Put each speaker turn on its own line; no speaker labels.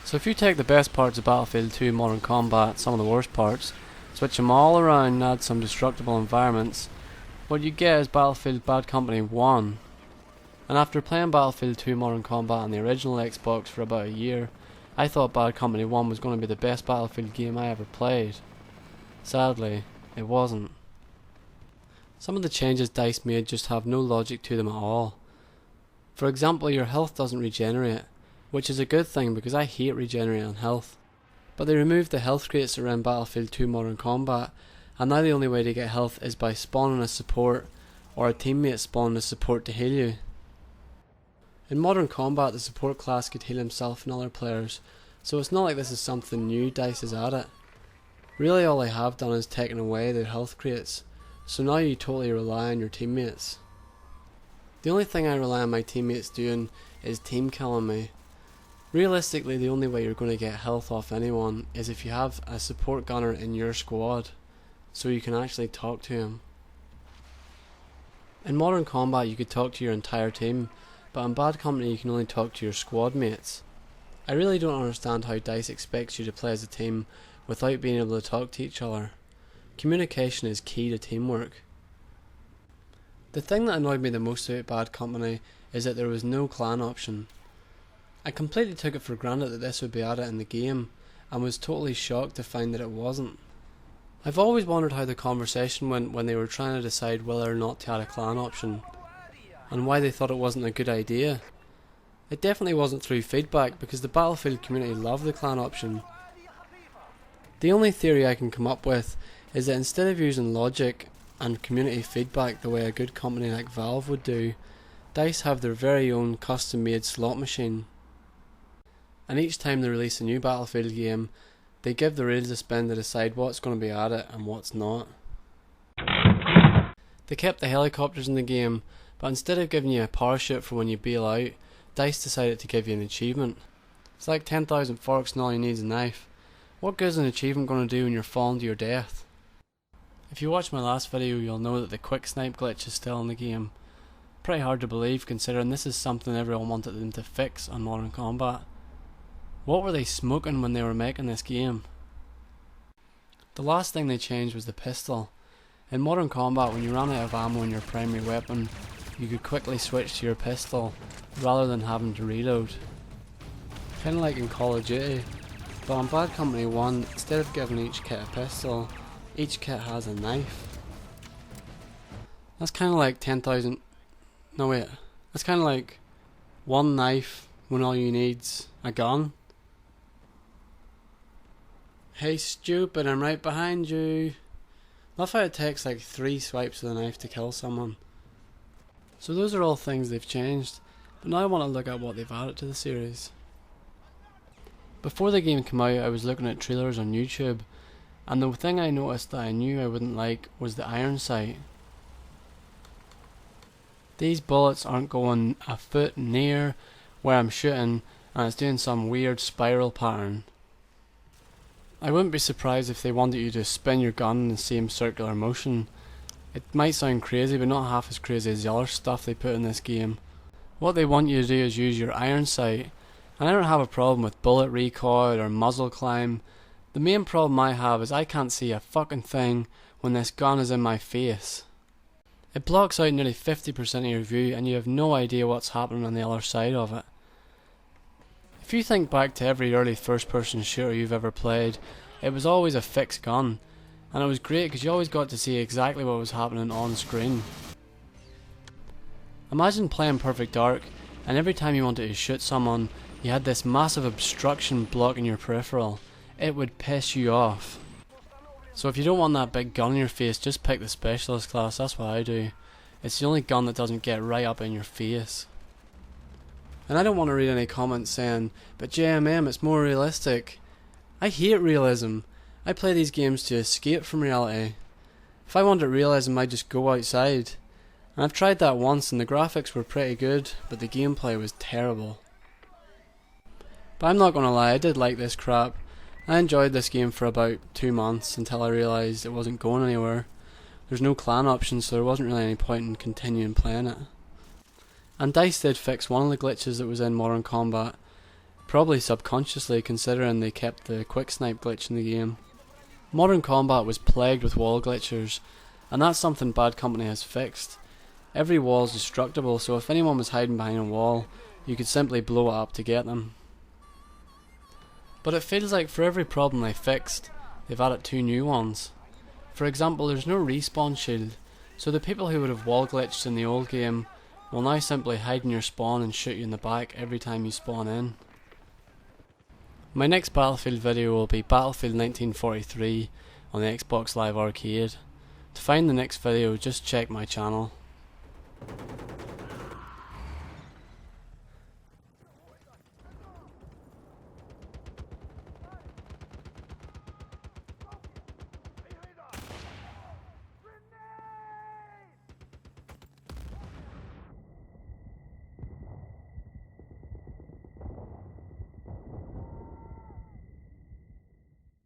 So if you take the best parts of Battlefield 2 Modern Combat, some of the worst parts, switch them all around and add some destructible environments, what you get is Battlefield Bad Company 1. And after playing Battlefield 2 Modern Combat on the original Xbox for about a year, I thought Bad Company 1 was going to be the best Battlefield game I ever played. Sadly, it wasn't. Some of the changes DICE made just have no logic to them at all. For example, your health doesn't regenerate, which is a good thing because I hate regenerating health. But they removed the health crates around Battlefield 2 Modern Combat, and now the only way to get health is by spawning a support, or a teammate spawning a support to heal you. In Modern Combat, the support class could heal himself and other players, so it's not like this is something new DICE has added. Really all they have done is taken away their health crates, so now you totally rely on your teammates. The only thing I rely on my teammates doing is team killing me. Realistically, the only way you're going to get health off anyone is if you have a support gunner in your squad, so you can actually talk to him. In Modern Combat you could talk to your entire team, but in Bad Company you can only talk to your squad mates. I really don't understand how DICE expects you to play as a team without being able to talk to each other. Communication is key to teamwork. The thing that annoyed me the most about Bad Company is that there was no clan option. I completely took it for granted that this would be added in the game, and was totally shocked to find that it wasn't. I've always wondered how the conversation went when they were trying to decide whether or not to add a clan option, and why they thought it wasn't a good idea. It definitely wasn't through feedback, because the Battlefield community loved the clan option. The only theory I can come up with is that instead of using logic and community feedback the way a good company like Valve would do, DICE have their very own custom made slot machine. And each time they release a new Battlefield game, they give the rails a spin to decide what's going to be added and what's not. They kept the helicopters in the game, but instead of giving you a parachute for when you bail out, DICE decided to give you an achievement. It's like 10,000 forks and all you need is a knife. What good is an achievement going to do when you're falling to your death? If you watch my last video, you'll know that the quick snipe glitch is still in the game. Pretty hard to believe considering this is something everyone wanted them to fix on Modern Combat. What were they smoking when they were making this game? The last thing they changed was the pistol. In Modern Combat, when you ran out of ammo in your primary weapon, you could quickly switch to your pistol rather than having to reload. Kinda like in Call of Duty. But on Bad Company 1, instead of giving each kit a pistol, each kit has a knife. That's kinda like 10,000... No wait. That's kinda like one knife when all you need's a gun. Hey stupid, I'm right behind you. Love how it takes like 3 swipes of the knife to kill someone. So those are all things they've changed, but now I want to look at what they've added to the series. Before the game came out, I was looking at trailers on YouTube, and the thing I noticed that I knew I wouldn't like was the iron sight. These bullets aren't going a foot near where I'm shooting, and it's doing some weird spiral pattern. I wouldn't be surprised if they wanted you to spin your gun in the same circular motion. It might sound crazy, but not half as crazy as the other stuff they put in this game. What they want you to do is use your iron sight, and I don't have a problem with bullet recoil or muzzle climb. The main problem I have is I can't see a fucking thing when this gun is in my face. It blocks out nearly 50% of your view and you have no idea what's happening on the other side of it. If you think back to every early first person shooter you've ever played, it was always a fixed gun, and it was great because you always got to see exactly what was happening on screen. Imagine playing Perfect Dark and every time you wanted to shoot someone you had this massive obstruction blocking your peripheral. It would piss you off. So if you don't want that big gun in your face, just pick the specialist class. That's what I do. It's the only gun that doesn't get right up in your face. And I don't want to read any comments saying, but JMM, it's more realistic. I hate realism. I play these games to escape from reality. If I wanted realism, I'd just go outside. And I've tried that once and the graphics were pretty good, but the gameplay was terrible. But I'm not gonna lie, I did like this crap. I enjoyed this game for about 2 months until I realised it wasn't going anywhere. There's no clan option, so there wasn't really any point in continuing playing it. And DICE did fix one of the glitches that was in Modern Combat. probably subconsciously considering they kept the quick snipe glitch in the game. Modern Combat was plagued with wall glitchers, and that's something Bad Company has fixed. Every wall is destructible, so if anyone was hiding behind a wall, you could simply blow it up to get them. But it feels like for every problem they fixed, they've added 2 new ones. For example, there's no respawn shield, so the people who would have wall glitched in the old game will now simply hide in your spawn and shoot you in the back every time you spawn in. My next Battlefield video will be Battlefield 1943 on the Xbox Live Arcade. To find the next video, just check my channel.